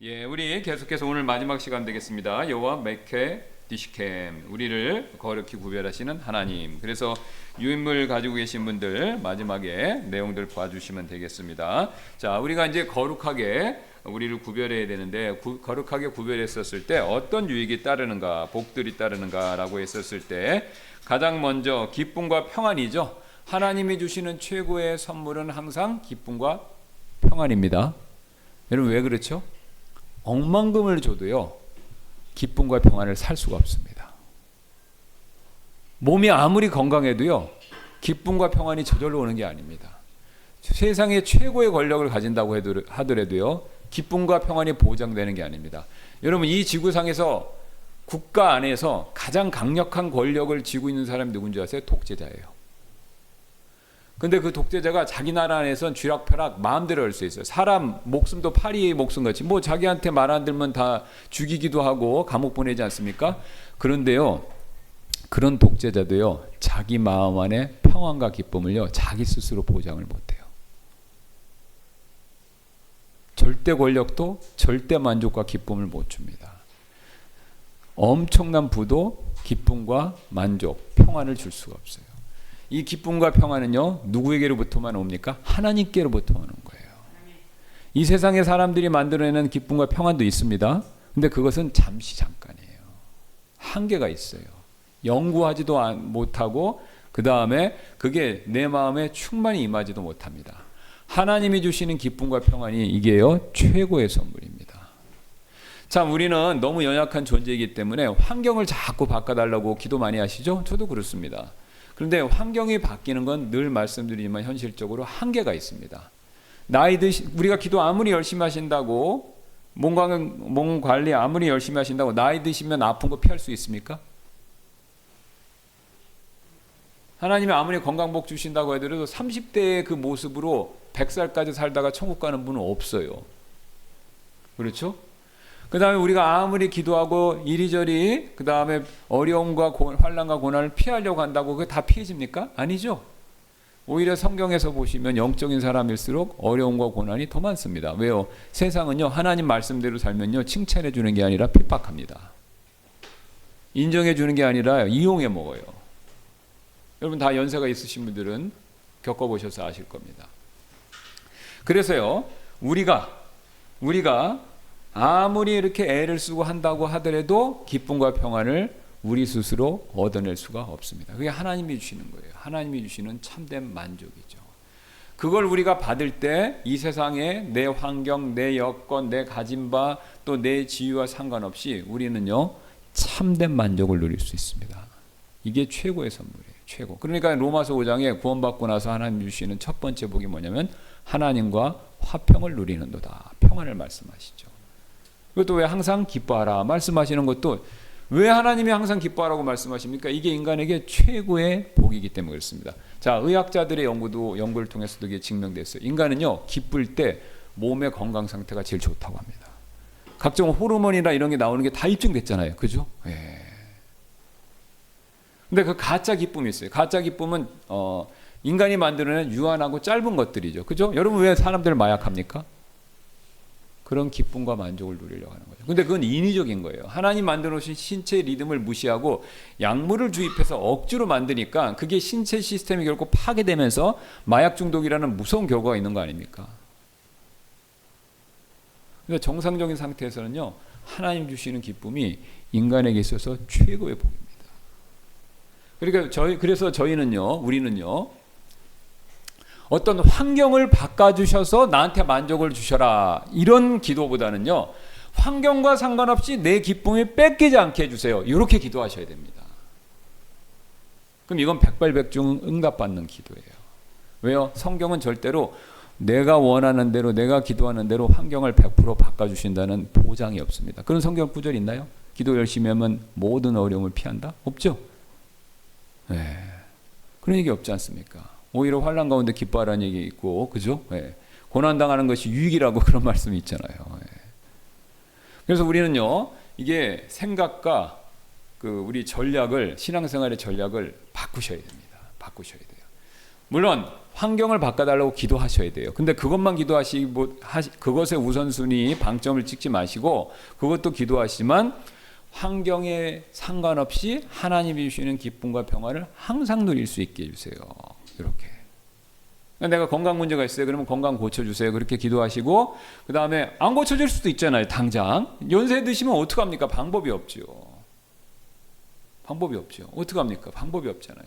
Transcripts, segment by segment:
예, 우리 계속해서 오늘 마지막 시간 되겠습니다. 여호와 메케 디시켐, 우리를 거룩히 구별하시는 하나님. 그래서 유인물 가지고 계신 분들 마지막에 내용들 봐주시면 되겠습니다. 자, 우리가 이제 거룩하게 우리를 구별해야 되는데 거룩하게 구별했었을 때 어떤 유익이 따르는가, 복들이 따르는가라고 했었을 때 가장 먼저 기쁨과 평안이죠. 하나님이 주시는 최고의 선물은 항상 기쁨과 평안입니다. 여러분 왜 그렇죠? 억만금을 줘도요, 기쁨과 평안을 살 수가 없습니다. 몸이 아무리 건강해도요, 기쁨과 평안이 저절로 오는 게 아닙니다. 세상에 최고의 권력을 가진다고 하더라도요, 기쁨과 평안이 보장되는 게 아닙니다. 여러분, 이 지구상에서 국가 안에서 가장 강력한 권력을 쥐고 있는 사람이 누군지 아세요? 독재자예요. 근데 그 독재자가 자기 나라 안에선 쥐락펴락 마음대로 할 수 있어요. 사람 목숨도 파리의 목숨같이 뭐 자기한테 말 안 들면 다 죽이기도 하고 감옥 보내지 않습니까? 그런데요, 그런 독재자도요, 자기 마음 안에 평안과 기쁨을요, 자기 스스로 보장을 못해요. 절대 권력도 절대 만족과 기쁨을 못 줍니다. 엄청난 부도 기쁨과 만족, 평안을 줄 수가 없어요. 이 기쁨과 평안은요, 누구에게로부터만 옵니까? 하나님께로부터만 온 거예요. 이 세상의 사람들이 만들어내는 기쁨과 평안도 있습니다. 근데 그것은 잠시 잠깐이에요. 한계가 있어요. 연구하지도 못하고 그 다음에 그게 내 마음에 충만히 임하지도 못합니다. 하나님이 주시는 기쁨과 평안이 이게요, 최고의 선물입니다. 참, 우리는 너무 연약한 존재이기 때문에 환경을 자꾸 바꿔달라고 기도 많이 하시죠? 저도 그렇습니다. 그런데 환경이 바뀌는 건 늘 말씀드리지만 현실적으로 한계가 있습니다. 우리가 기도 아무리 열심히 하신다고, 몸 관리 아무리 열심히 하신다고 나이 드시면 아픈 거 피할 수 있습니까? 하나님이 아무리 건강복 주신다고 해도 30대의 그 모습으로 100살까지 살다가 천국 가는 분은 없어요. 그렇죠? 그 다음에 우리가 아무리 기도하고 이리저리 그 다음에 어려움과 환난과 고난을 피하려고 한다고 그게 다 피해집니까? 아니죠. 오히려 성경에서 보시면 영적인 사람일수록 어려움과 고난이 더 많습니다. 왜요? 세상은요, 하나님 말씀대로 살면요, 칭찬해 주는 게 아니라 핍박합니다. 인정해 주는 게 아니라 이용해 먹어요. 여러분 다 연세가 있으신 분들은 겪어보셔서 아실 겁니다. 그래서요, 우리가 아무리 이렇게 애를 쓰고 한다고 하더라도 기쁨과 평안을 우리 스스로 얻어낼 수가 없습니다. 그게 하나님이 주시는 거예요. 하나님이 주시는 참된 만족이죠. 그걸 우리가 받을 때 이 세상에 내 환경, 내 여건, 내 가진 바, 또 내 지위와 상관없이 우리는요, 참된 만족을 누릴 수 있습니다. 이게 최고의 선물이에요. 최고. 그러니까 로마서 5장에 구원받고 나서 하나님 주시는 첫 번째 복이 뭐냐면 하나님과 화평을 누리는도다. 평안을 말씀하시죠. 그것도 왜 항상 기뻐하라 말씀하시는 것도 왜 하나님이 항상 기뻐하라고 말씀하십니까? 이게 인간에게 최고의 복이기 때문에 그렇습니다. 자, 의학자들의 연구를 통해서도 이게 증명됐어요. 인간은요, 기쁠 때 몸의 건강 상태가 제일 좋다고 합니다. 각종 호르몬이나 이런 게 나오는 게 다 입증됐잖아요. 그죠? 예. 근데 그 가짜 기쁨이 있어요. 가짜 기쁨은 인간이 만들어낸 유한하고 짧은 것들이죠. 그죠? 여러분 왜 사람들을 마약합니까? 그런 기쁨과 만족을 누리려고 하는 거죠. 근데 그건 인위적인 거예요. 하나님 만들어 놓으신 신체의 리듬을 무시하고 약물을 주입해서 억지로 만드니까 그게 신체 시스템이 결국 파괴되면서 마약 중독이라는 무서운 결과가 있는 거 아닙니까? 근데 정상적인 상태에서는요, 하나님 주시는 기쁨이 인간에게 있어서 최고의 복입니다. 그러니까 그래서 우리는요, 어떤 환경을 바꿔주셔서 나한테 만족을 주셔라, 이런 기도보다는요, 환경과 상관없이 내 기쁨이 뺏기지 않게 해주세요, 이렇게 기도하셔야 됩니다. 그럼 이건 백발백중 응답받는 기도예요. 왜요? 성경은 절대로 내가 원하는 대로, 내가 기도하는 대로 환경을 100% 바꿔주신다는 보장이 없습니다. 그런 성경 구절 있나요? 기도 열심히 하면 모든 어려움을 피한다? 없죠? 네. 그런 얘기 없지 않습니까? 오히려 환난 가운데 기뻐하라는 얘기 있고, 그죠? 예. 고난당하는 것이 유익이라고 그런 말씀이 있잖아요. 예. 그래서 우리는요, 이게 생각과 우리 전략을, 신앙생활의 전략을 바꾸셔야 됩니다. 바꾸셔야 돼요. 물론 환경을 바꿔달라고 기도하셔야 돼요. 근데 그것만 기도하시고 그것의 우선순위 방점을 찍지 마시고 그것도 기도하시지만 환경에 상관없이 하나님이 주시는 기쁨과 평안을 항상 누릴 수 있게 해주세요. 이렇게. 내가 건강 문제가 있어요. 그러면 건강 고쳐주세요. 그렇게 기도하시고 그 다음에 안 고쳐질 수도 있잖아요. 당장 연세 드시면 어떡합니까? 방법이 없죠. 방법이 없죠. 어떡합니까? 방법이 없잖아요.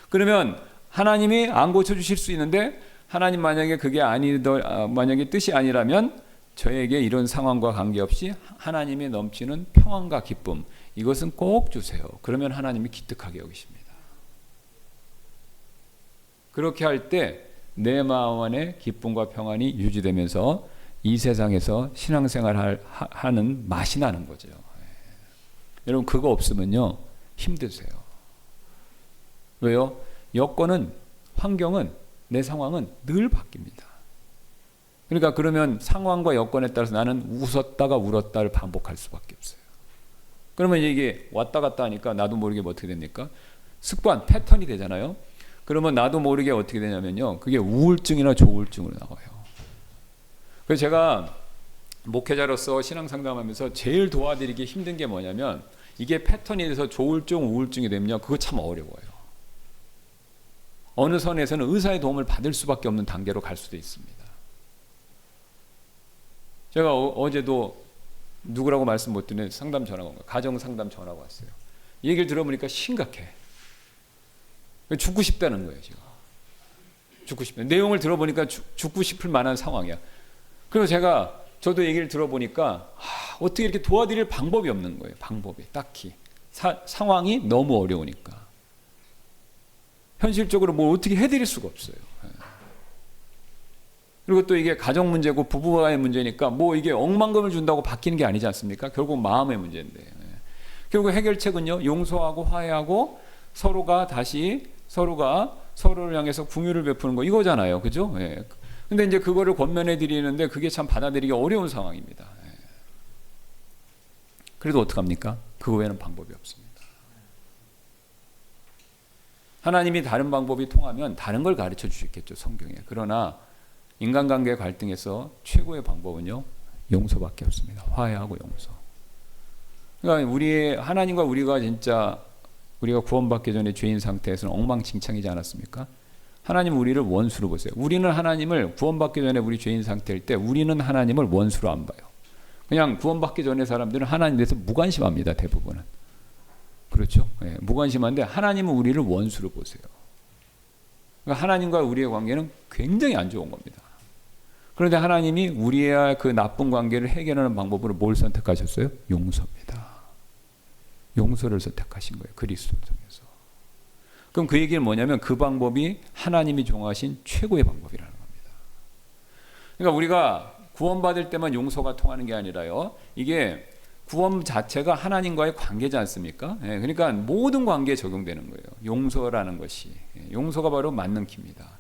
그러면 하나님이 안 고쳐주실 수 있는데 하나님 만약에 그게 만약에 뜻이 아니라면 저에게 이런 상황과 관계없이 하나님의 넘치는 평안과 기쁨 이것은 꼭 주세요. 그러면 하나님이 기특하게 여기십니다. 그렇게 할 때 내 마음 안에 기쁨과 평안이 유지되면서 이 세상에서 신앙생활 하는 맛이 나는 거죠. 여러분 그거 없으면요 힘드세요. 왜요? 여건은 환경은 내 상황은 늘 바뀝니다. 그러니까 그러면 상황과 여건에 따라서 나는 웃었다가 울었다를 반복할 수밖에 없어요. 그러면 이게 왔다 갔다 하니까 나도 모르게 어떻게 됩니까? 습관, 패턴이 되잖아요. 그러면 나도 모르게 어떻게 되냐면요. 그게 우울증이나 조울증으로 나와요. 그래서 제가 목회자로서 신앙 상담하면서 제일 도와드리기 힘든 게 뭐냐면 이게 패턴이 돼서 조울증, 우울증이 되면요. 그거 참 어려워요. 어느 선에서는 의사의 도움을 받을 수밖에 없는 단계로 갈 수도 있습니다. 제가 어제도 누구라고 말씀 못 드리는 상담 전화가 온 거예요. 가정 상담 전화가 왔어요. 얘기를 들어보니까 심각해. 죽고 싶다는 거예요, 지금. 죽고 싶다. 내용을 들어보니까 죽고 싶을 만한 상황이야. 그래서 저도 얘기를 들어보니까 어떻게 이렇게 도와드릴 방법이 없는 거예요. 방법이 딱히 상황이 너무 어려우니까 현실적으로 뭘 어떻게 해드릴 수가 없어요. 그리고 또 이게 가정 문제고 부부와의 문제니까 뭐 이게 억만금을 준다고 바뀌는 게 아니지 않습니까? 결국 마음의 문제인데 결국 해결책은요 용서하고 화해하고 서로가 서로를 향해서 긍휼을 베푸는 거 이거잖아요, 그죠? 예. 근데 이제 그거를 권면해 드리는데 그게 참 받아들이기 어려운 상황입니다. 예. 그래도 어떡합니까? 그 외에는 방법이 없습니다. 하나님이 다른 방법이 통하면 다른 걸 가르쳐 주시겠죠, 성경에. 그러나 인간관계 갈등에서 최고의 방법은요 용서밖에 없습니다. 화해하고 용서. 그러니까 하나님과 우리가 진짜 우리가 구원받기 전에 죄인 상태에서는 엉망진창이지 않았습니까? 하나님 우리를 원수로 보세요. 우리는 하나님을 구원받기 전에 우리 죄인 상태일 때 우리는 하나님을 원수로 안 봐요. 그냥 구원받기 전에 사람들은 하나님에 대해서 무관심합니다. 대부분은. 그렇죠? 예, 무관심한데 하나님은 우리를 원수로 보세요. 그러니까 하나님과 우리의 관계는 굉장히 안 좋은 겁니다. 그런데 하나님이 우리의 그 나쁜 관계를 해결하는 방법으로 뭘 선택하셨어요? 용서입니다. 용서를 선택하신 거예요. 그리스도 통해서. 그럼 그 얘기는 뭐냐면 그 방법이 하나님이 정하신 최고의 방법이라는 겁니다. 그러니까 우리가 구원받을 때만 용서가 통하는 게 아니라요. 이게 구원 자체가 하나님과의 관계지 않습니까? 예, 그러니까 모든 관계에 적용되는 거예요. 용서라는 것이. 용서가 바로 맞는 키입니다.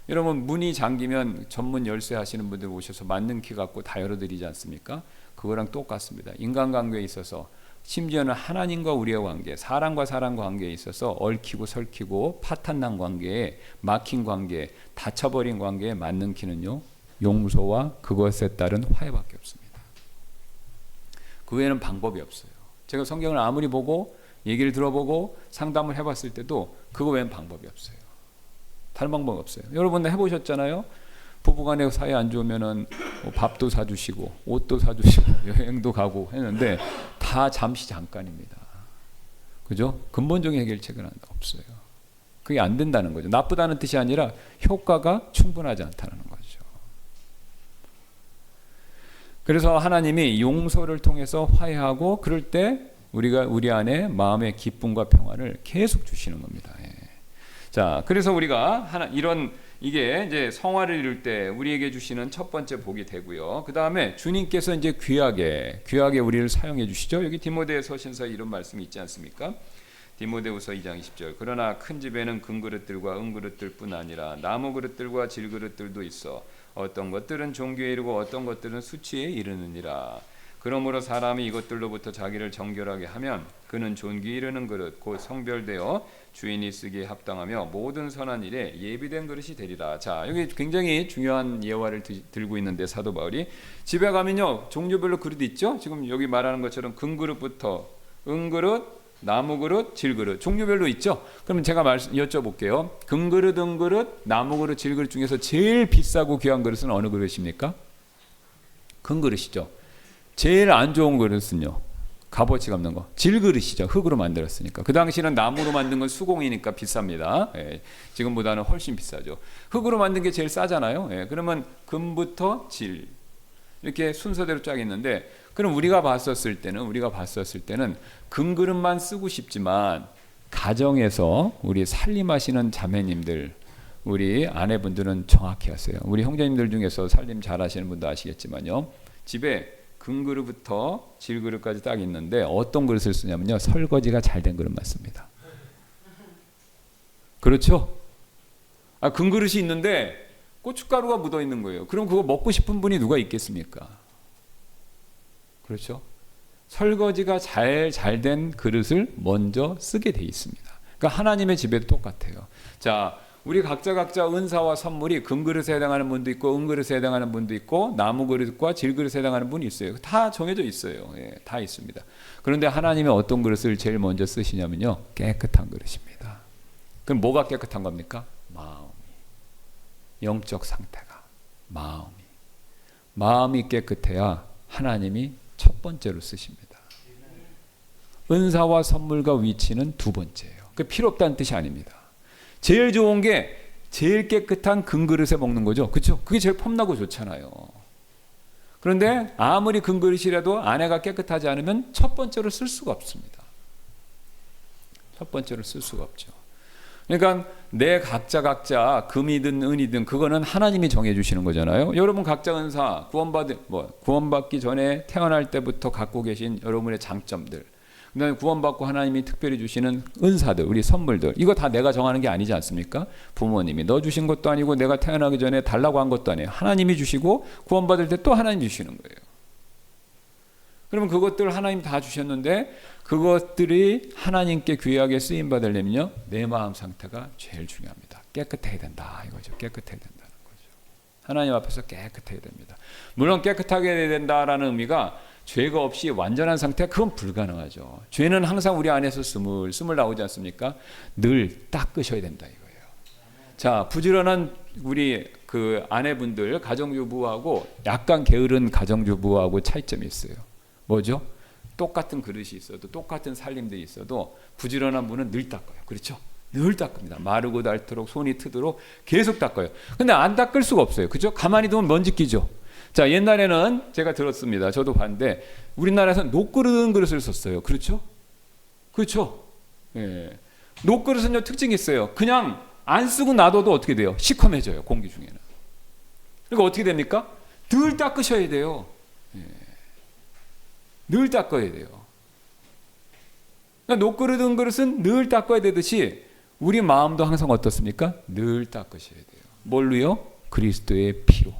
여러분 문이 잠기면 전문 열쇠 하시는 분들 오셔서 맞는 키 갖고 다 열어드리지 않습니까? 그거랑 똑같습니다. 인간관계에 있어서 심지어는 하나님과 우리의 관계, 사람과 사람 관계에 있어서 얽히고 설키고 파탄난 관계에 막힌 관계에 닫혀버린 관계에 맞는 키는요 용서와 그것에 따른 화해밖에 없습니다. 그 외에는 방법이 없어요. 제가 성경을 아무리 보고 얘기를 들어보고 상담을 해봤을 때도 그거 외에는 방법이 없어요. 다른 방법 없어요. 여러분 해보셨잖아요. 부부간에 사이 안 좋으면은 밥도 사주시고 옷도 사주시고 여행도 가고 했는데 다 잠시 잠깐입니다. 그죠? 근본적인 해결책은 없어요. 그게 안 된다는 거죠. 나쁘다는 뜻이 아니라 효과가 충분하지 않다는 거죠. 그래서 하나님이 용서를 통해서 화해하고 그럴 때 우리가 우리 안에 마음의 기쁨과 평안을 계속 주시는 겁니다. 예. 자, 그래서 우리가 이게 이제 성화를 이룰 때 우리에게 주시는 첫 번째 복이 되고요. 그 다음에 주님께서 이제 귀하게 우리를 사용해 주시죠. 여기 디모데서신서에 이런 말씀이 있지 않습니까? 디모데후서 2장 20절. 그러나 큰 집에는 금그릇들과 은그릇들뿐 아니라 나무 그릇들과 질그릇들도 있어 어떤 것들은 종교에 이르고 어떤 것들은 수치에 이르느니라. 그러므로 사람이 이것들로부터 자기를 정결하게 하면 그는 존귀 이르는 그릇 곧 성별되어 주인이 쓰기에 합당하며 모든 선한 일에 예비된 그릇이 되리라. 자, 여기 굉장히 중요한 예화를 들고 있는데 사도 바울이 집에 가면요 종류별로 그릇 있죠. 지금 여기 말하는 것처럼 금그릇부터 은그릇, 나무그릇, 질그릇 종류별로 있죠. 그러면 제가 여쭤볼게요. 금그릇, 은그릇, 나무그릇, 질그릇 중에서 제일 비싸고 귀한 그릇은 어느 그릇입니까? 금그릇이죠. 제일 안 좋은 그릇은요, 값어치가 없는 거 질그릇이죠. 흙으로 만들었으니까. 그 당시는 나무로 만든 건 수공이니까 비쌉니다. 예, 지금보다는 훨씬 비싸죠. 흙으로 만든 게 제일 싸잖아요. 예, 그러면 금부터 질 이렇게 순서대로 쫙 있는데, 그럼 우리가 봤었을 때는 금그릇만 쓰고 싶지만 가정에서 우리 살림하시는 자매님들, 우리 아내분들은 정확히 하세요. 우리 형제님들 중에서 살림 잘하시는 분도 아시겠지만요, 집에 금그릇부터 질그릇까지 딱 있는데 어떤 그릇을 쓰냐면요, 설거지가 잘 된 그릇만 씁니다. 그렇죠? 금그릇이 있는데 고춧가루가 묻어 있는 거예요. 그럼 그거 먹고 싶은 분이 누가 있겠습니까? 그렇죠? 설거지가 잘 된 그릇을 먼저 쓰게 돼 있습니다. 그러니까 하나님의 집에도 똑같아요. 자, 우리 각자 은사와 선물이 금그릇에 해당하는 분도 있고 은그릇에 해당하는 분도 있고 나무그릇과 질그릇에 해당하는 분이 있어요. 다 정해져 있어요. 예, 다 있습니다. 그런데 하나님이 어떤 그릇을 제일 먼저 쓰시냐면요, 깨끗한 그릇입니다. 그럼 뭐가 깨끗한 겁니까? 마음이. 영적 상태가. 마음이 깨끗해야 하나님이 첫 번째로 쓰십니다. 은사와 선물과 위치는 두 번째예요. 그 필요 없다는 뜻이 아닙니다. 제일 좋은 게 제일 깨끗한 금그릇에 먹는 거죠. 그렇죠? 그게 제일 폼나고 좋잖아요. 그런데 아무리 금그릇이라도 아내가 깨끗하지 않으면 첫 번째로 쓸 수가 없습니다. 첫 번째로 쓸 수가 없죠. 그러니까 내 각자 금이든 은이든 그거는 하나님이 정해주시는 거잖아요. 여러분 각자 은사, 구원받기 전에 태어날 때부터 갖고 계신 여러분의 장점들, 그다음에 구원받고 하나님이 특별히 주시는 은사들, 우리 선물들, 이거 다 내가 정하는 게 아니지 않습니까? 부모님이 넣어주신 것도 아니고 내가 태어나기 전에 달라고 한 것도 아니에요. 하나님이 주시고 구원받을 때 또 하나님이 주시는 거예요. 그러면 그것들 하나님 다 주셨는데 그것들이 하나님께 귀하게 쓰임받으려면요, 내 마음 상태가 제일 중요합니다. 깨끗해야 된다 이거죠. 깨끗해야 된다는 거죠. 하나님 앞에서 깨끗해야 됩니다. 물론 깨끗하게 해야 된다라는 의미가 죄가 없이 완전한 상태, 그건 불가능하죠. 죄는 항상 우리 안에서 스물스물 나오지 않습니까? 늘 닦으셔야 된다 이거예요. 자, 부지런한 우리 그 아내분들, 가정주부하고 약간 게으른 가정주부하고 차이점이 있어요. 뭐죠? 똑같은 그릇이 있어도, 똑같은 살림들이 있어도 부지런한 분은 늘 닦아요. 그렇죠? 늘 닦습니다. 마르고 닳도록 손이 트도록 계속 닦아요. 근데 안 닦을 수가 없어요. 그죠? 가만히 두면 먼지 끼죠. 자, 옛날에는 제가 들었습니다. 저도 봤는데 우리나라에서는 녹그릇 그릇을 썼어요. 그렇죠? 그렇죠? 예. 녹그릇은요 특징이 있어요. 그냥 안 쓰고 놔둬도 어떻게 돼요? 시커매져요. 공기 중에는. 그러니까 어떻게 됩니까? 늘 닦으셔야 돼요. 예. 늘 닦아야 돼요. 그러니까 녹그릇 은그릇은 늘 닦아야 되듯이 우리 마음도 항상 어떻습니까? 늘 닦으셔야 돼요. 뭘로요? 그리스도의 피로.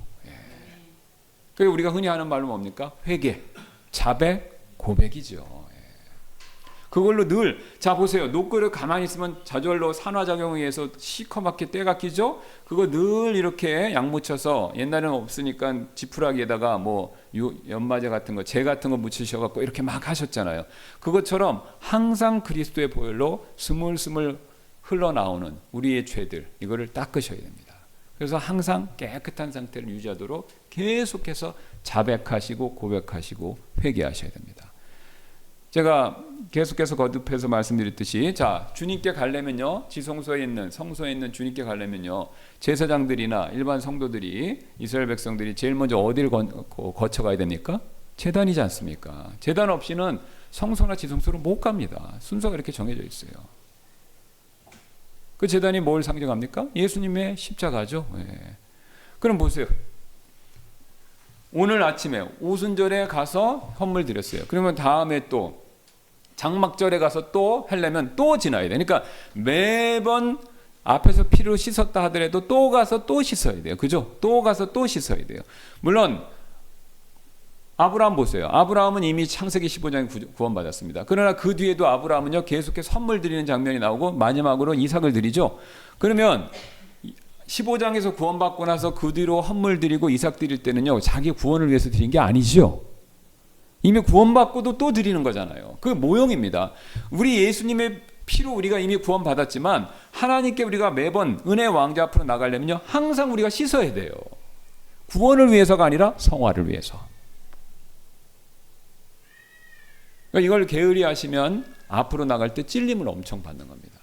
그게 우리가 흔히 하는 말로 뭡니까? 회개, 자백, 고백이죠. 그걸로 늘, 자 보세요. 녹그릇 가만히 있으면 저절로 산화작용에 의해서 시커멓게 때가 끼죠? 그거 늘 이렇게 약 묻혀서, 옛날에는 없으니까 지푸라기에다가 뭐 연마제 같은 거, 재 같은 거 묻히셔갖고 이렇게 막 하셨잖아요. 그것처럼 항상 그리스도의 보혈로 스물스물 흘러나오는 우리의 죄들, 이거를 닦으셔야 됩니다. 그래서 항상 깨끗한 상태를 유지하도록 계속해서 자백하시고 고백하시고 회개하셔야 됩니다. 제가 계속해서 거듭해서 말씀드렸듯이, 자, 주님께 가려면요, 지성소에 있는, 성소에 있는 주님께 가려면요, 제사장들이나 일반 성도들이, 이스라엘 백성들이 제일 먼저 어디를 거쳐가야 됩니까? 제단이지 않습니까? 제단 없이는 성소나 지성소로 못 갑니다. 순서가 이렇게 정해져 있어요. 그 제단이 뭘 상징합니까? 예수님의 십자가죠. 예. 그럼 보세요. 오늘 아침에 오순절에 가서 헌물 드렸어요. 그러면 다음에 또 장막절에 가서 또 하려면 또 지나야 돼. 그러니까 매번 앞에서 피로 씻었다 하더라도 또 가서 또 씻어야 돼요. 그죠? 또 가서 또 씻어야 돼요. 물론 아브라함 보세요. 아브라함은 이미 창세기 15장에 구원받았습니다. 그러나 그 뒤에도 아브라함은요 계속해서 선물 드리는 장면이 나오고 마지막으로 이삭을 드리죠. 그러면 15장에서 구원받고 나서 그 뒤로 헌물 드리고 이삭 드릴 때는요 자기 구원을 위해서 드린 게 아니죠. 이미 구원받고도 또 드리는 거잖아요. 그 모형입니다. 우리 예수님의 피로 우리가 이미 구원받았지만 하나님께 우리가 매번 은혜 왕자 앞으로 나가려면요 항상 우리가 씻어야 돼요. 구원을 위해서가 아니라 성화를 위해서. 그러니까 이걸 게으리 하시면 앞으로 나갈 때 찔림을 엄청 받는 겁니다.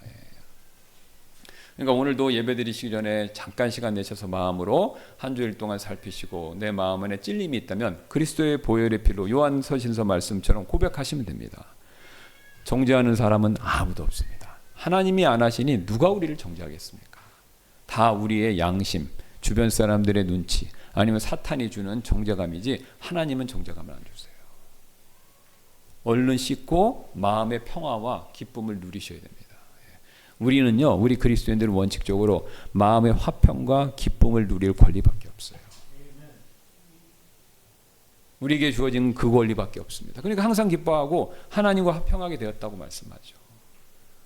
그러니까 오늘도 예배 드리시기 전에 잠깐 시간 내셔서 마음으로 한 주일 동안 살피시고 내 마음 안에 찔림이 있다면 그리스도의 보혈의 피로 요한서신서 말씀처럼 고백하시면 됩니다. 정죄하는 사람은 아무도 없습니다. 하나님이 안 하시니 누가 우리를 정죄하겠습니까? 다 우리의 양심, 주변 사람들의 눈치 아니면 사탄이 주는 정죄감이지 하나님은 정죄감을 안 주세요. 얼른 씻고 마음의 평화와 기쁨을 누리셔야 됩니다. 우리는요, 우리 그리스도인들은 원칙적으로 마음의 화평과 기쁨을 누릴 권리밖에 없어요. 우리에게 주어진 그 권리밖에 없습니다. 그러니까 항상 기뻐하고 하나님과 화평하게 되었다고 말씀하죠.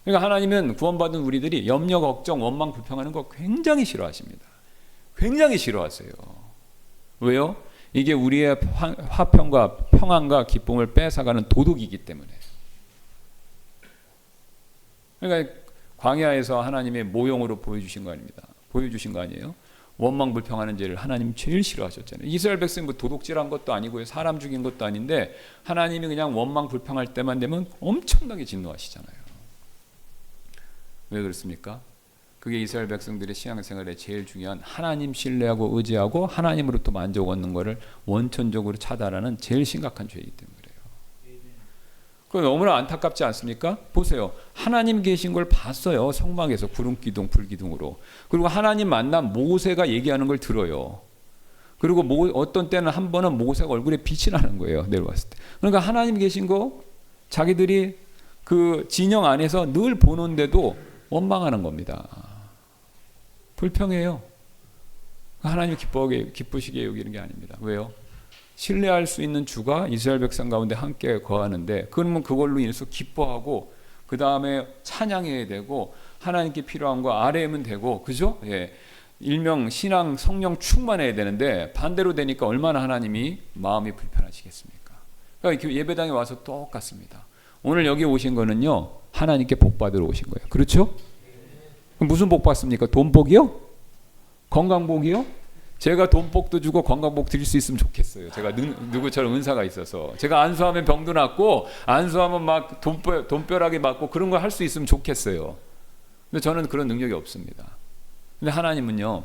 그러니까 하나님은 구원받은 우리들이 염려, 걱정, 원망, 불평하는 거 굉장히 싫어하십니다. 굉장히 싫어하세요. 왜요? 이게 우리의 화평과 평안과 기쁨을 뺏어가는 도둑이기 때문에. 그러니까 광야에서 하나님의 모형으로 보여주신 거 아닙니다. 보여주신 거 아니에요? 원망 불평하는 죄를 하나님 제일 싫어하셨잖아요. 이스라엘 백성 뭐 도둑질한 것도 아니고요, 사람 죽인 것도 아닌데 하나님이 그냥 원망 불평할 때만 되면 엄청나게 진노하시잖아요. 왜 그렇습니까? 그게 이스라엘 백성들의 신앙생활에 제일 중요한 하나님 신뢰하고 의지하고 하나님으로부터 만족 얻는 것을 원천적으로 차단하는 제일 심각한 죄이기 때문에 그래요. 그거 너무나 안타깝지 않습니까? 보세요. 하나님 계신 걸 봤어요. 성막에서 구름기둥 불기둥으로. 그리고 하나님 만난 모세가 얘기하는 걸 들어요. 그리고 어떤 때는 한 번은 모세가 얼굴에 빛이 나는 거예요. 내려왔을 때. 그러니까 하나님 계신 거 자기들이 그 진영 안에서 늘 보는데도 원망하는 겁니다. 불평해요. 하나님 기쁘시게 여기는 게 아닙니다. 왜요? 신뢰할 수 있는 주가 이스라엘 백성 가운데 함께 거하는데 그러면 그걸로 인해서 기뻐하고 그 다음에 찬양해야 되고 하나님께 필요한 거 아뢰면 되고 그죠? 예. 일명 신앙 성령 충만해야 되는데 반대로 되니까 얼마나 하나님이 마음이 불편하시겠습니까? 그러니까 예배당에 와서 똑같습니다. 오늘 여기 오신 거는요 하나님께 복 받으러 오신 거예요. 그렇죠? 무슨 복 받습니까? 돈복이요? 건강복이요? 제가 돈복도 주고 건강복 드릴 수 있으면 좋겠어요. 제가 누구처럼 은사가 있어서 제가 안수하면 병도 낫고 안수하면 막 돈벼락이 맞고 그런 거 할 수 있으면 좋겠어요. 근데 저는 그런 능력이 없습니다. 근데 하나님은요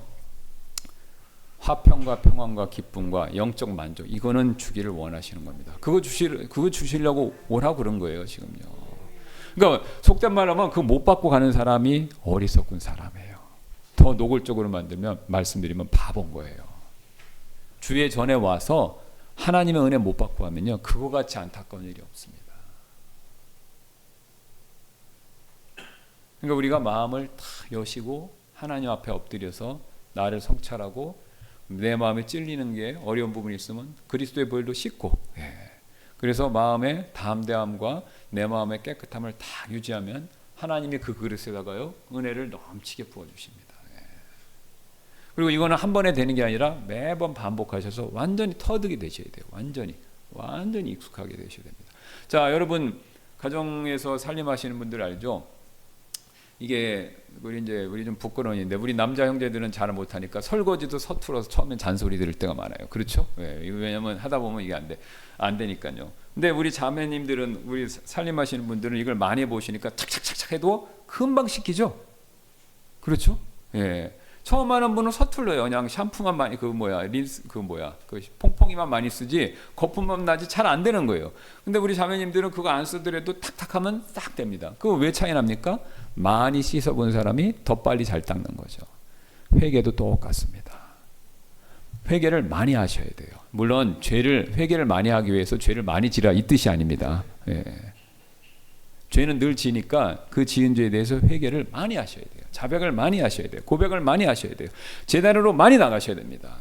화평과 평안과 기쁨과 영적 만족 이거는 주기를 원하시는 겁니다. 그거 주시려고 오라고 그런 거예요 지금요. 그러니까 속된 말하면 그거 못 받고 가는 사람이 어리석은 사람이에요. 더 노골적으로 말씀드리면 바본 거예요. 주의 전에 와서 하나님의 은혜 못 받고 하면요 그거 같이 안타까운 일이 없습니다. 그러니까 우리가 마음을 다 여시고 하나님 앞에 엎드려서 나를 성찰하고 내 마음에 찔리는 게 어려운 부분이 있으면 그리스도의 보혈로 씻고 그래서 마음의 담대함과 내 마음의 깨끗함을 다 유지하면 하나님이 그 그릇에다가요 은혜를 넘치게 부어주십니다. 그리고 이거는 한 번에 되는 게 아니라 매번 반복하셔서 완전히 터득이 되셔야 돼요. 완전히 익숙하게 되셔야 됩니다. 자, 여러분 가정에서 살림하시는 분들 알죠? 이게 우리 좀 부끄러운 일인데 우리 남자 형제들은 잘 못하니까 설거지도 서툴러서 처음엔 잔소리 들을 때가 많아요. 그렇죠? 왜냐면 하다 보면 이게 안 되니까요. 근데 우리 자매님들은 우리 살림하시는 분들은 이걸 많이 보시니까 착착착착 해도 금방 식히죠. 그렇죠? 예. 처음 하는 분은 서툴러요. 그냥 샴푸만 많이 그 퐁퐁이만 많이 쓰지 거품만 나지 잘 안 되는 거예요. 근데 우리 자매님들은 그거 안 쓰더라도 탁탁하면 딱 됩니다. 그거 왜 차이 납니까? 많이 씻어본 사람이 더 빨리 잘 닦는 거죠. 회개도 똑같습니다. 회개를 많이 하셔야 돼요. 물론 회개를 많이 하기 위해서 죄를 많이 지라 이 뜻이 아닙니다. 예. 죄는 늘 지니까 그 지은 죄에 대해서 회개를 많이 하셔야 돼요. 자백을 많이 하셔야 돼요. 고백을 많이 하셔야 돼요. 제단으로 많이 나가셔야 됩니다.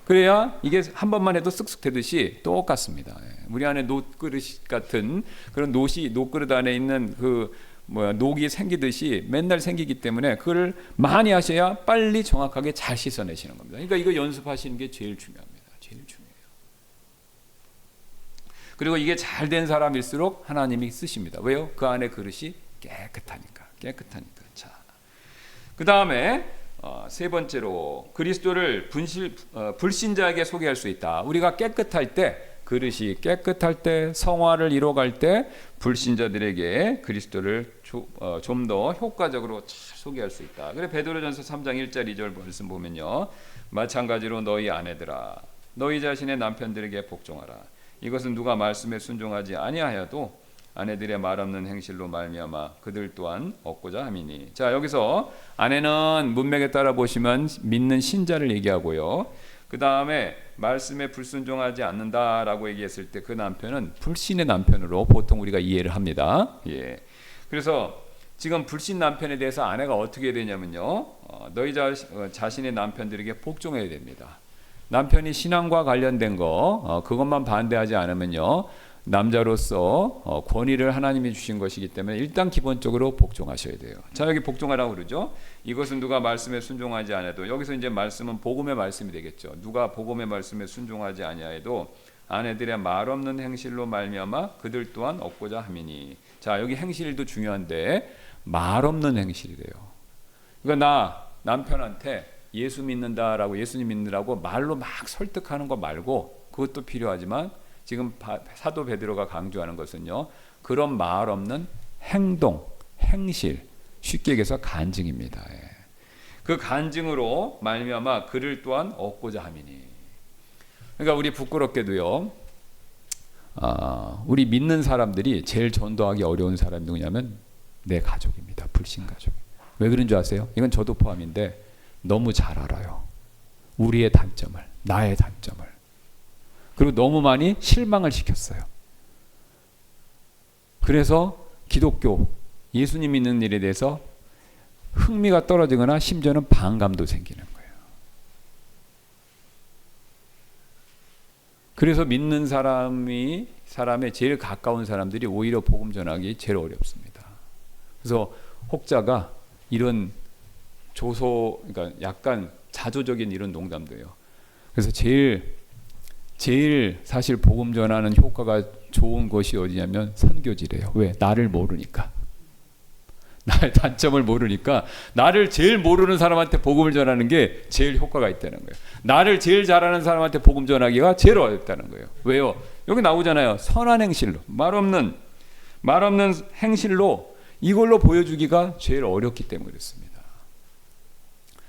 그래야 이게 한 번만 해도 쓱쓱 되듯이 똑같습니다. 우리 안에 녹그릇 같은 그런 녹그릇 안에 있는 녹이 생기듯이 맨날 생기기 때문에 그걸 많이 하셔야 빨리 정확하게 잘 씻어내시는 겁니다. 그러니까 이거 연습하시는 게 제일 중요합니다. 제일 중요해요. 그리고 이게 잘 된 사람일수록 하나님이 쓰십니다. 왜요? 그 안에 그릇이 깨끗하니까. 자, 그 다음에 세 번째로 그리스도를 불신자에게 소개할 수 있다. 우리가 깨끗할 때, 그릇이 깨끗할 때, 성화를 이뤄갈 때 불신자들에게 그리스도를 좀 더 효과적으로 잘 소개할 수 있다. 그래 베드로전서 3장 1절 2절 말씀 보면요, 마찬가지로 너희 아내들아 너희 자신의 남편들에게 복종하라. 이것은 누가 말씀에 순종하지 아니하여도 아내들의 말없는 행실로 말미암아 그들 또한 얻고자 함이니. 자, 여기서 아내는 문맥에 따라 보시면 믿는 신자를 얘기하고요, 그 다음에 말씀에 불순종하지 않는다라고 얘기했을 때 그 남편은 불신의 남편으로 보통 우리가 이해를 합니다. 예. 그래서 지금 불신 남편에 대해서 아내가 어떻게 해야 되냐면요, 너희 자신의 남편들에게 복종해야 됩니다. 남편이 신앙과 관련된 거 그것만 반대하지 않으면요, 남자로서 권위를 하나님이 주신 것이기 때문에 일단 기본적으로 복종하셔야 돼요. 자, 여기 복종하라고 그러죠. 이것은 누가 말씀에 순종하지 않아도, 여기서 이제 말씀은 복음의 말씀이 되겠죠. 누가 복음의 말씀에 순종하지 아니하여도 아내들의 말 없는 행실로 말미암아 그들 또한 얻고자 함이니. 자, 여기 행실도 중요한데 말 없는 행실이래요. 그러니까 나 남편한테 예수 믿는다라고, 예수님 믿는다고 말로 막 설득하는 거 말고, 그것도 필요하지만 지금 사도 베드로가 강조하는 것은요, 그런 말 없는 행동, 행실, 쉽게 얘기해서 간증입니다. 그 간증으로 말미암아 그를 또한 얻고자 함이니. 그러니까 우리 부끄럽게도요, 우리 믿는 사람들이 제일 전도하기 어려운 사람이 누구냐면 내 가족입니다. 불신 가족. 왜 그런 줄 아세요? 이건 저도 포함인데 너무 잘 알아요. 우리의 단점을, 나의 단점을. 그리고 너무 많이 실망을 시켰어요. 그래서 기독교, 예수님 믿는 일에 대해서 흥미가 떨어지거나 심지어는 반감도 생기는 거예요. 그래서 믿는 사람의 제일 가까운 사람들이 오히려 복음 전하기 제일 어렵습니다. 그래서 혹자가 이런 그러니까 약간 자조적인 이런 농담도 해요. 그래서 제일 사실 복음 전하는 효과가 좋은 것이 어디냐면 선교지래요. 왜? 나를 모르니까. 나의 단점을 모르니까 나를 제일 모르는 사람한테 복음을 전하는 게 제일 효과가 있다는 거예요. 나를 제일 잘하는 사람한테 복음 전하기가 제일 어렵다는 거예요. 왜요? 여기 나오잖아요. 선한 행실로, 말 없는 행실로 이걸로 보여주기가 제일 어렵기 때문에 그렇습니다.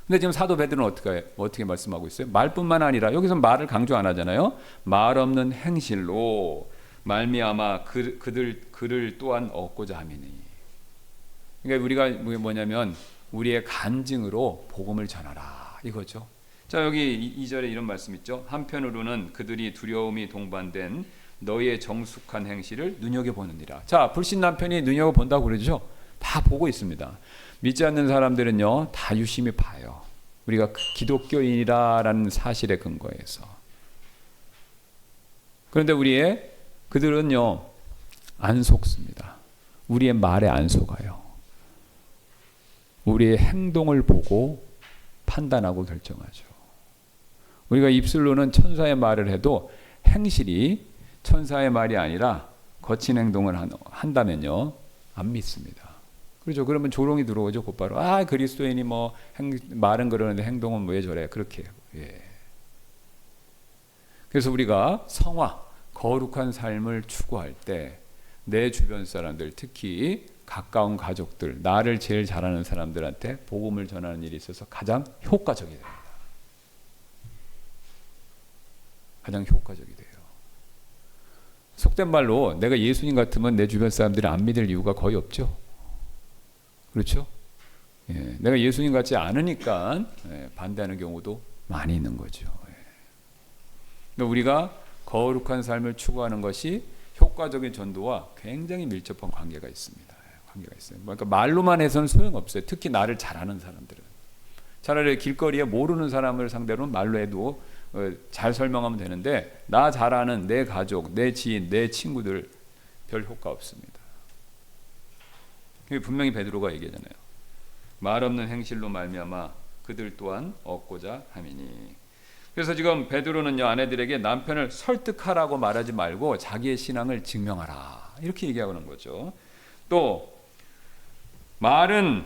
근데 지금 사도 베드로는 어떻게 말씀하고 있어요? 말뿐만 아니라, 여기서 말을 강조 안 하잖아요. 말 없는 행실로 말미암아 그를 또한 얻고자 함이니. 그러니까 우리가 뭐냐면 우리의 간증으로 복음을 전하라 이거죠. 자, 여기 2절에 이런 말씀 있죠. 한편으로는 그들이 두려움이 동반된 너희의 정숙한 행실을 눈여겨보느니라. 자, 불신 남편이 눈여겨본다고 그러죠. 다 보고 있습니다. 믿지 않는 사람들은요, 다 유심히 봐요. 우리가 기독교인이라는 사실에 근거해서. 그런데 그들은요, 안 속습니다. 우리의 말에 안 속아요. 우리의 행동을 보고 판단하고 결정하죠. 우리가 입술로는 천사의 말을 해도 행실이 천사의 말이 아니라 거친 행동을 한다면요, 안 믿습니다. 그렇죠. 그러면 조롱이 들어오죠. 곧바로 그리스도인이 말은 그러는데 행동은 왜 저래? 그렇게 해요. 예. 그래서 우리가 성화, 거룩한 삶을 추구할 때 내 주변 사람들, 특히 가까운 가족들, 나를 제일 잘하는 사람들한테 복음을 전하는 일이 있어서 가장 효과적이 됩니다. 가장 효과적이 돼요. 속된 말로 내가 예수님 같으면 내 주변 사람들이 안 믿을 이유가 거의 없죠. 그렇죠? 예, 내가 예수님 같지 않으니까 반대하는 경우도 많이 있는 거죠. 그러니까 우리가 거룩한 삶을 추구하는 것이 효과적인 전도와 굉장히 밀접한 관계가 있습니다. 관계가 있어요. 그러니까 말로만 해서는 소용없어요. 특히 나를 잘하는 사람들은. 차라리 길거리에 모르는 사람을 상대로는 말로 해도 잘 설명하면 되는데 나 잘 아는 내 가족, 내 지인, 내 친구들 별 효과 없습니다. 분명히 베드로가 얘기하잖아요. 말 없는 행실로 말미암아 그들 또한 얻고자 함이니. 그래서 지금 베드로는요, 아내들에게 남편을 설득하라고 말하지 말고 자기의 신앙을 증명하라 이렇게 얘기하는 거죠. 또 말은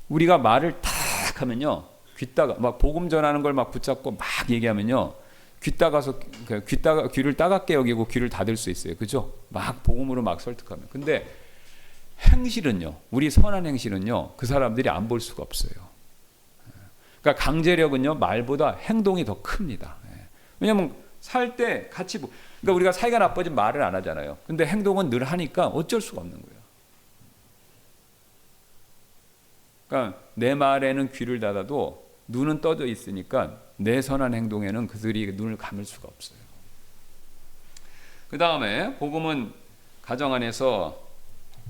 우리가 말을 탁 하면요, 귀따가 막 복음 전하는 걸 막 붙잡고 막 얘기하면요, 귀를 따갑게 여기고 귀를 닫을 수 있어요. 그죠? 막 복음으로 막 설득하면. 근데 행실은요, 우리 선한 행실은요, 그 사람들이 안 볼 수가 없어요. 그러니까 강제력은요, 말보다 행동이 더 큽니다. 왜냐하면 살 때 같이 그러니까 우리가 사이가 나빠지면 말을 안 하잖아요. 근데 행동은 늘 하니까 어쩔 수가 없는 거예요. 그러니까 내 말에는 귀를 닫아도 눈은 떠져 있으니까 내 선한 행동에는 그들이 눈을 감을 수가 없어요. 그 다음에 복음은 가정 안에서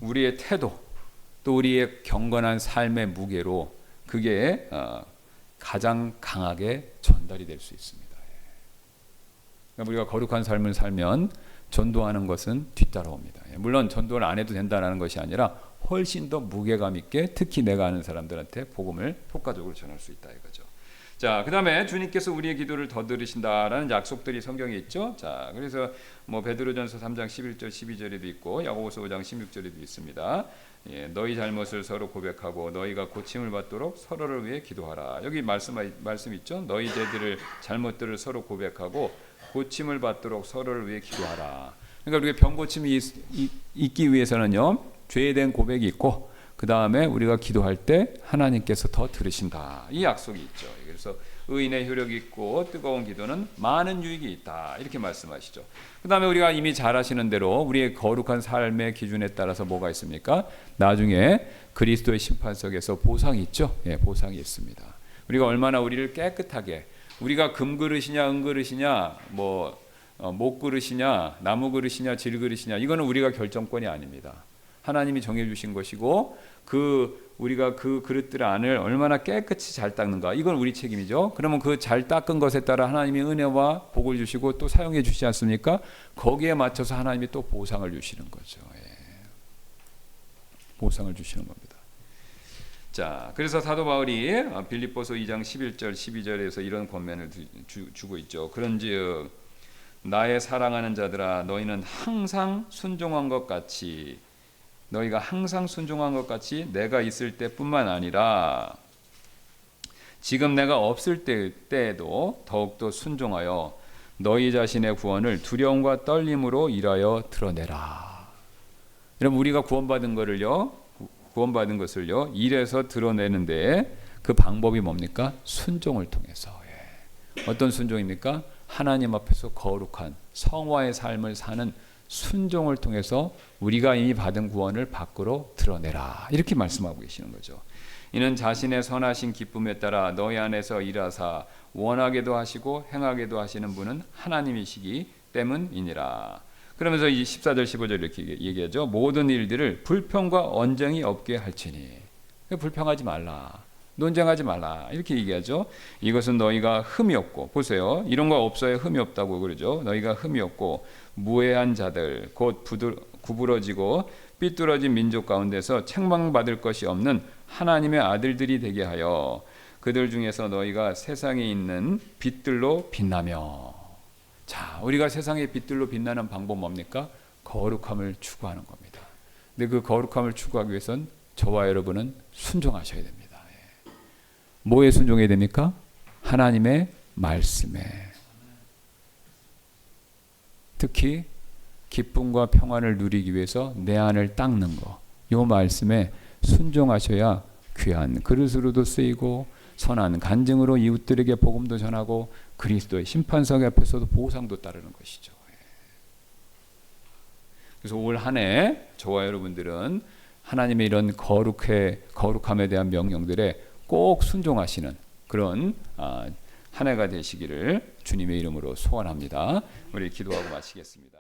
우리의 태도, 또 우리의 경건한 삶의 무게로 그게 가장 강하게 전달이 될 수 있습니다. 그러니까 우리가 거룩한 삶을 살면 전도하는 것은 뒤따라옵니다. 물론 전도를 안 해도 된다는 것이 아니라 훨씬 더 무게감 있게, 특히 내가 아는 사람들한테 복음을 효과적으로 전할 수 있다 이거죠. 자, 그 다음에 주님께서 우리의 기도를 더 들으신다라는 약속들이 성경에 있죠. 자, 그래서 뭐 베드로전서 3장 11절 12절에도 있고 야고보서 5장 16절에도 있습니다. 예, 너희 잘못을 서로 고백하고 너희가 고침을 받도록 서로를 위해 기도하라. 여기 말씀 있죠. 너희 잘못들을 서로 고백하고 고침을 받도록 서로를 위해 기도하라. 그러니까 우리가 병 고침이 있기 위해서는요, 죄에 대한 고백이 있고, 그 다음에 우리가 기도할 때 하나님께서 더 들으신다. 이 약속이 있죠. 그래서 의인의 효력이 있고 뜨거운 기도는 많은 유익이 있다. 이렇게 말씀하시죠. 그 다음에 우리가 이미 잘 아시는 대로 우리의 거룩한 삶의 기준에 따라서 뭐가 있습니까? 나중에 그리스도의 심판석에서 보상이 있죠. 예, 보상이 있습니다. 우리가 얼마나 우리를 깨끗하게, 우리가 금그릇이냐 은그릇이냐 목그릇이냐 나무그릇이냐 질그릇이냐, 이거는 우리가 결정권이 아닙니다. 하나님이 정해주신 것이고, 우리가 그 그릇들 안을 얼마나 깨끗이 잘 닦는가, 이건 우리 책임이죠. 그러면 그 잘 닦은 것에 따라 하나님이 은혜와 복을 주시고 또 사용해 주시지 않습니까? 거기에 맞춰서 하나님이 또 보상을 주시는 거죠. 예. 보상을 주시는 겁니다. 자, 그래서 사도 바울이 빌립보서 2장 11절 12절에서 이런 권면을 주고 있죠. 그런즉 나의 사랑하는 자들아, 너희는 항상 순종한 것 같이, 너희가 항상 순종한 것 같이 내가 있을 때뿐만 아니라 지금 내가 없을 때에도 더욱더 순종하여 너희 자신의 구원을 두려움과 떨림으로 일하여 드러내라. 여러분, 우리가 구원받은 것을요 일해서 드러내는데 그 방법이 뭡니까? 순종을 통해서. 예. 어떤 순종입니까? 하나님 앞에서 거룩한 성화의 삶을 사는 순종을 통해서 우리가 이미 받은 구원을 밖으로 드러내라. 이렇게 말씀하고 계시는 거죠. 이는 자신의 선하신 기쁨에 따라 너희 안에서 일하사 원하게도 하시고 행하게도 하시는 분은 하나님이시기 때문이니라. 그러면서 이 14절 15절 이렇게 얘기하죠. 모든 일들을 불평과 언쟁이 없게 할지니. 불평하지 말라, 논쟁하지 말라, 이렇게 얘기하죠. 이것은 너희가 흠이 없고, 보세요, 이런 거 없어야 흠이 없다고 그러죠. 너희가 흠이 없고 무해한 자들, 곧 구부러지고 삐뚤어진 민족 가운데서 책망받을 것이 없는 하나님의 아들들이 되게 하여 그들 중에서 너희가 세상에 있는 빛들로 빛나며. 자, 우리가 세상의 빛들로 빛나는 방법 뭡니까? 거룩함을 추구하는 겁니다. 근데 그 거룩함을 추구하기 위해선 저와 여러분은 순종하셔야 됩니다. 뭐에 순종해야 됩니까? 하나님의 말씀에. 특히 기쁨과 평안을 누리기 위해서 내 안을 닦는 거, 이 말씀에 순종하셔야 귀한 그릇으로도 쓰이고 선한 간증으로 이웃들에게 복음도 전하고 그리스도의 심판석 앞에서도 보상도 따르는 것이죠. 그래서 올 한 해 저와 여러분들은 하나님의 이런 거룩함에 대한 명령들에 꼭 순종하시는 그런 한 해가 되시기를 주님의 이름으로 소원합니다. 우리 기도하고 마치겠습니다.